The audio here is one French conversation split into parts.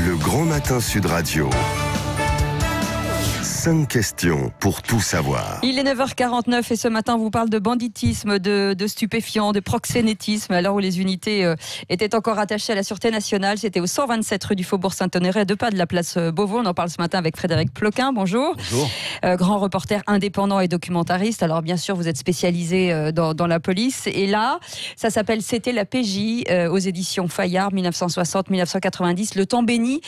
Le Grand Matin Sud Radio. 5 questions pour tout savoir. Il est 9h49 et ce matin on vous parle de banditisme, de stupéfiants, de proxénétisme. À l'heure où les unités étaient encore attachées à la Sûreté nationale, c'était au 127 rue du Faubourg Saint-Honoré, à 2 pas de la place Beauvau. On en parle ce matin avec Frédéric Ploquin. Bonjour. Bonjour. Grand reporter indépendant et documentariste. Alors bien sûr, vous êtes spécialisé dans la police. Et là, ça s'appelle C'était la PJ aux éditions Fayard, 1960-1990. Le temps béni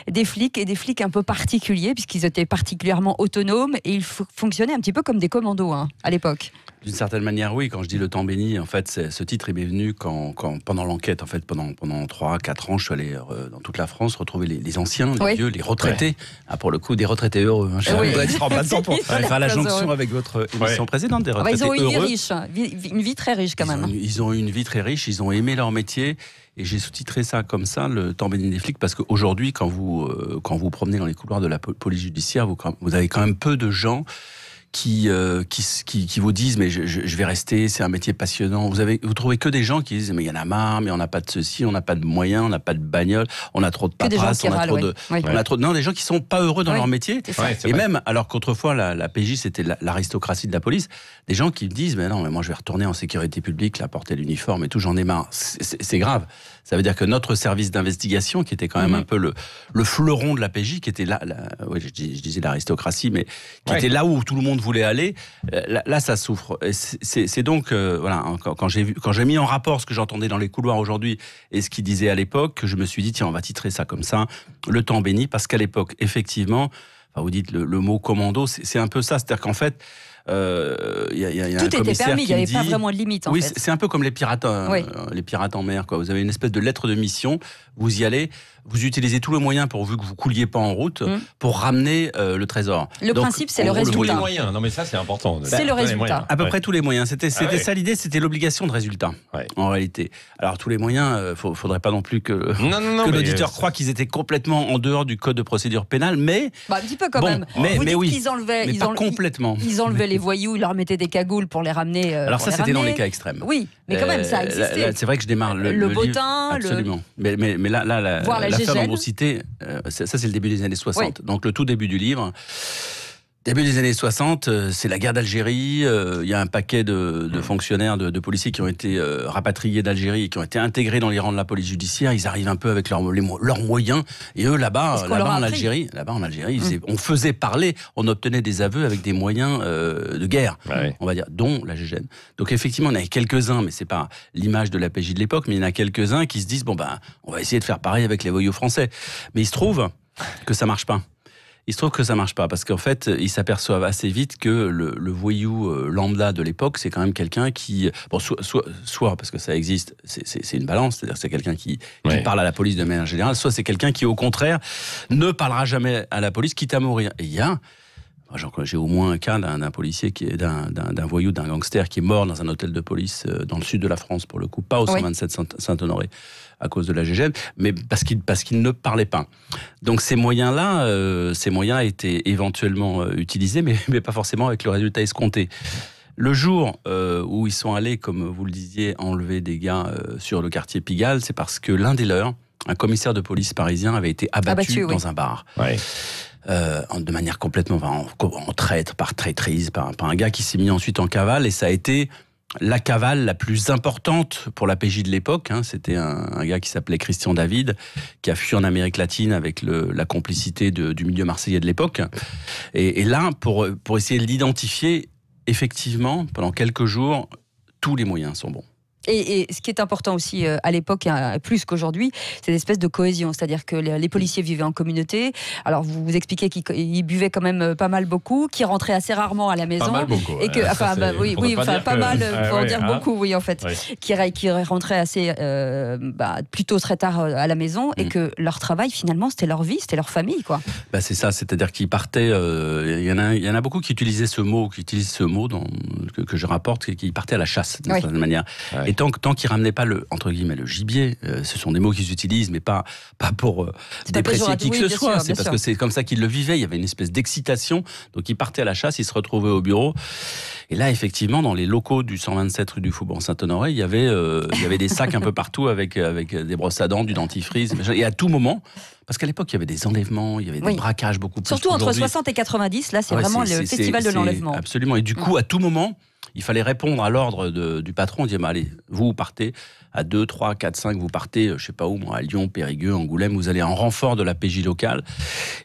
des flics, et des flics un peu particuliers, puisqu'ils étaient particulièrement autonomes et ils fonctionnaient un petit peu comme des commandos à l'époque. D'une certaine manière, oui. Quand je dis le temps béni, en fait, ce titre il m'est venu quand pendant l'enquête, en fait, pendant 3-4 ans, je suis allé dans toute la France retrouver les anciens, les vieux, les retraités. Ah, pour le coup, des retraités heureux. Je voudrais être en passant pour faire la jonction avec votre émission précédente, des retraités ils ont eu heureux. une vie très riche quand même. Ils ont eu une vie très riche, ils ont aimé leur métier. Et j'ai sous-titré ça comme ça, le temps béni des flics, parce qu'aujourd'hui, quand vous promenez dans les couloirs de la police judiciaire, vous avez quand même peu de gens qui vous disent mais je vais rester, c'est un métier passionnant. Vous trouvez que des gens qui disent mais il y en a marre, mais on n'a pas de ceci, on n'a pas de moyens, on n'a pas de bagnole, on a trop de paperasse, non, des gens qui sont pas heureux dans leur métier. Et même alors qu'autrefois la PJ c'était l'aristocratie de la police, des gens qui me disent mais non, mais moi je vais retourner en sécurité publique, la porter l'uniforme et tout, j'en ai marre. C'est grave. Ça veut dire que notre service d'investigation, qui était quand même un peu le fleuron de la PJ, qui était là, je disais l'aristocratie, mais qui était là où tout le monde voulait aller, là ça souffre. C'est donc, voilà, quand j'ai mis en rapport ce que j'entendais dans les couloirs aujourd'hui et ce qu'ils disaient à l'époque, je me suis dit, tiens, on va titrer ça comme ça, le temps béni, parce qu'à l'époque, effectivement, vous dites le mot commando, c'est un peu ça, c'est-à-dire qu'en fait, y a tout était permis, il n'y avait pas vraiment de limite. Oui, c'est un peu comme les pirates en mer, quoi. Vous avez une espèce de lettre de mission, vous y allez, vous utilisez tous les moyens pourvu que vous couliez pas en route pour ramener le trésor. Le principe, c'est le résultat. Tous les moyens, non mais ça c'est important. C'est le résultat. À peu près tous les moyens. C'était ça l'idée, c'était l'obligation de résultat. En réalité. Alors tous les moyens, faudrait pas non plus que l'auditeur croie qu'ils étaient complètement en dehors du code de procédure pénale, mais un petit peu quand même. Mais oui. Qu'ils enlevaient, pas complètement. Ils enlevaient les voyous, ils leur mettaient des cagoules pour les ramener. Alors ça, c'était dans les cas extrêmes. Oui, mais quand même, ça existait. C'est vrai que je démarre le bottin, absolument. Mais là, l'affaire dont vous citez, ça c'est le début des années 60. Donc le tout début du livre. Début des années 60, c'est la guerre d'Algérie. Il y a un paquet de fonctionnaires, de policiers qui ont été rapatriés d'Algérie et qui ont été intégrés dans les rangs de la police judiciaire. Ils arrivent un peu avec leurs moyens. Et eux, là-bas en Algérie, on faisait parler, on obtenait des aveux avec des moyens de guerre, on va dire, dont la GIGN. Donc effectivement, il y en a quelques-uns, mais c'est pas l'image de la PJ de l'époque, mais il y en a quelques-uns qui se disent on va essayer de faire pareil avec les voyous français. Mais il se trouve que ça marche pas. Parce qu'en fait, ils s'aperçoivent assez vite que le voyou lambda de l'époque, c'est quand même quelqu'un qui, soit parce que ça existe, c'est une balance, c'est-à-dire c'est quelqu'un qui parle à la police de manière générale, soit c'est quelqu'un qui, au contraire, ne parlera jamais à la police, quitte à mourir. Et il y a, j'ai au moins un cas d'un policier d'un voyou, d'un gangster qui est mort dans un hôtel de police dans le sud de la France, pour le coup, pas au 127 Saint-Honoré, à cause de la GIGN, mais parce qu'il ne parlait pas. Donc ces moyens-là, étaient éventuellement utilisés, mais pas forcément avec le résultat escompté. Le jour où ils sont allés, comme vous le disiez, enlever des gars sur le quartier Pigalle, c'est parce que l'un des leurs, un commissaire de police parisien, avait été abattu dans un bar. De manière complètement en traître, par traîtrise, par un gars qui s'est mis ensuite en cavale, et ça a été la cavale la plus importante pour la PJ de l'époque. C'était un gars qui s'appelait Christian David, qui a fui en Amérique latine avec la complicité du milieu marseillais de l'époque. Et là, pour essayer de l'identifier, effectivement, pendant quelques jours, tous les moyens sont bons. Et ce qui est important aussi à l'époque, plus qu'aujourd'hui, c'est l'espèce de cohésion. C'est-à-dire que les policiers vivaient en communauté. Alors vous expliquez qu'ils buvaient quand même pas mal beaucoup, qu'ils rentraient assez rarement à la maison. Pas mal beaucoup. Et que, beaucoup, oui, en fait. Qui rentraient assez, plutôt très tard à la maison, et que leur travail, finalement, c'était leur vie, c'était leur famille, quoi. C'est ça, c'est-à-dire qu'ils partaient. Il y en a beaucoup qui utilisaient ce mot, que je rapporte, qui partaient à la chasse, d'une certaine manière. Et tant qu'ils ramenaient pas le gibier, ce sont des mots qu'ils utilisent, mais pas pour déprécier qui que ce soit. C'est parce que c'est comme ça qu'ils le vivaient. Il y avait une espèce d'excitation. Donc ils partaient à la chasse, ils se retrouvaient au bureau. Et là, effectivement, dans les locaux du 127 rue du Faubourg Saint-Honoré, il y avait des sacs un peu partout avec des brosses à dents, du dentifrice. Et à tout moment, Parce qu'à l'époque, il y avait des enlèvements, il y avait des braquages beaucoup plus. Surtout entre 60 et 90, là, c'est vraiment le festival de l'enlèvement. Absolument. Et du coup, à tout moment, il fallait répondre à l'ordre du patron. On disait, allez, vous partez à 2, 3, 4, 5, vous partez, je sais pas où, à Lyon, Périgueux, Angoulême, vous allez en renfort de la PJ locale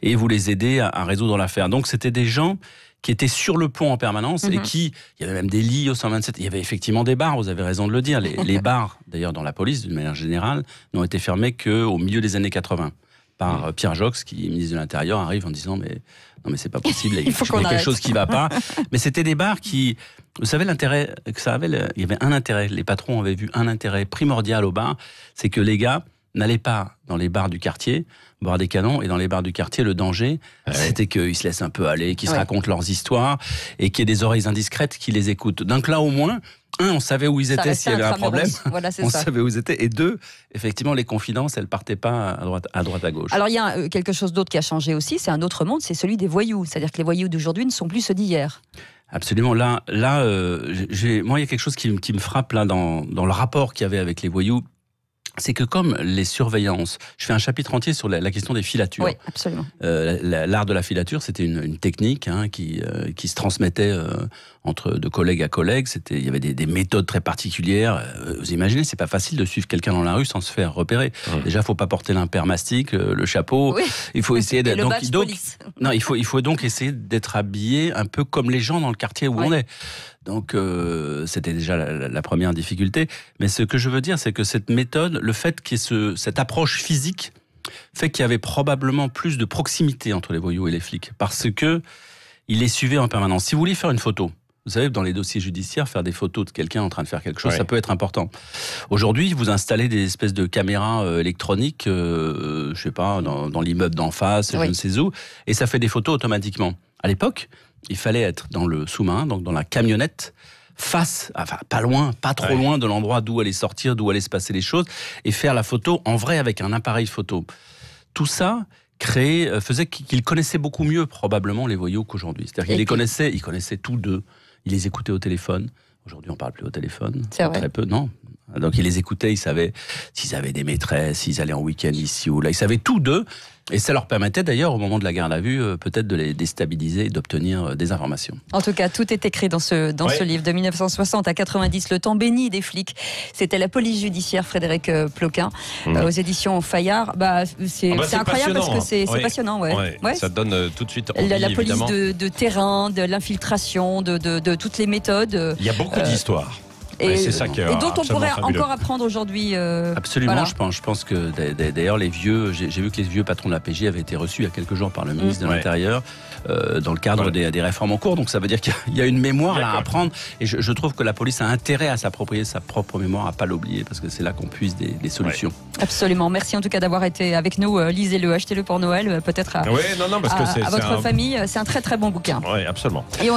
et vous les aidez à résoudre l'affaire. Donc, c'était des gens qui étaient sur le pont en permanence et il y avait même des lits au 127, il y avait effectivement des bars, vous avez raison de le dire. Les bars, d'ailleurs, dans la police, d'une manière générale, n'ont été fermés qu'au milieu des années 80. Par Pierre Jox, qui, ministre de l'Intérieur, arrive en disant mais non mais c'est pas possible, il y a quelque chose qui va pas. Mais c'était des bars qui, vous savez l'intérêt que ça avait, il y avait un intérêt, les patrons avaient vu un intérêt primordial au bar, c'est que les gars n'allaient pas dans les bars du quartier boire des canons, et dans les bars du quartier, le danger, c'était qu'ils se laissent un peu aller, qu'ils se racontent leurs histoires, et qu'il y ait des oreilles indiscrètes qui les écoutent. Donc là, au moins, on savait où ils étaient s'il y avait un problème. Voilà, on savait où ils étaient. Et deux, effectivement, les confidences, elles partaient pas à droite à gauche. Alors il y a quelque chose d'autre qui a changé aussi, c'est un autre monde, c'est celui des voyous. C'est-à-dire que les voyous d'aujourd'hui ne sont plus ceux d'hier. Absolument. Moi, il y a quelque chose qui me frappe là dans le rapport qu'il y avait avec les voyous. C'est que comme les surveillances, je fais un chapitre entier sur la question des filatures. Oui, absolument. L'art de la filature, c'était une technique qui se transmettait de collègue à collègue. Il y avait des méthodes très particulières. Vous imaginez, c'est pas facile de suivre quelqu'un dans la rue sans se faire repérer. Déjà, faut pas porter l'impair mastic, le chapeau. Oui. Il faut essayer d'être. Il faut donc essayer d'être habillé un peu comme les gens dans le quartier où on est. Donc, c'était déjà la première difficulté. Mais ce que je veux dire, c'est que cette méthode, le fait qu'il y ait cette approche physique, fait qu'il y avait probablement plus de proximité entre les voyous et les flics. Parce que ils les suivaient en permanence. Si vous voulez faire une photo, vous savez, dans les dossiers judiciaires, faire des photos de quelqu'un en train de faire quelque chose, ça peut être important. Aujourd'hui, vous installez des espèces de caméras électroniques, je sais pas, dans l'immeuble d'en face, je ne sais où, et ça fait des photos automatiquement. À l'époque, il fallait être dans le sous-marin, donc dans la camionnette, pas loin, pas trop loin de l'endroit d'où allaient sortir, d'où allaient se passer les choses, et faire la photo en vrai avec un appareil photo. Tout ça faisait qu'ils connaissaient beaucoup mieux probablement les voyous qu'aujourd'hui. C'est-à-dire qu'ils ils connaissaient tous d'eux, ils les écoutaient au téléphone. Aujourd'hui, on parle plus au téléphone. C'est vrai. Très peu, non. Donc, ils les écoutaient, ils savaient s'ils avaient des maîtresses, s'ils allaient en week-end ici ou là. Ils savaient tout d'eux. Et ça leur permettait d'ailleurs, au moment de la garde à vue, peut-être de les déstabiliser et d'obtenir des informations. En tout cas, tout est écrit dans ce livre de 1960 à 90, le temps béni des flics. C'était la police judiciaire, Frédéric Ploquin, aux éditions Fayard. C'est incroyable parce que c'est passionnant. Ça donne tout de suite envie, la police évidemment. de terrain, de l'infiltration, de toutes les méthodes. Il y a beaucoup d'histoires. Et dont on pourrait encore apprendre aujourd'hui. Absolument, voilà. Je pense que d'ailleurs les vieux, j'ai vu que les vieux patrons de la PJ avaient été reçus il y a quelques jours par le ministre de l'Intérieur dans le cadre des réformes en cours. Donc ça veut dire qu'il y a une mémoire là à apprendre. Et je trouve que la police a intérêt à s'approprier sa propre mémoire, à pas l'oublier, parce que c'est là qu'on puise des solutions. Absolument. Merci en tout cas d'avoir été avec nous. Lisez-le, achetez-le pour Noël, peut-être à votre famille. C'est un très très bon bouquin. Oui, absolument. Et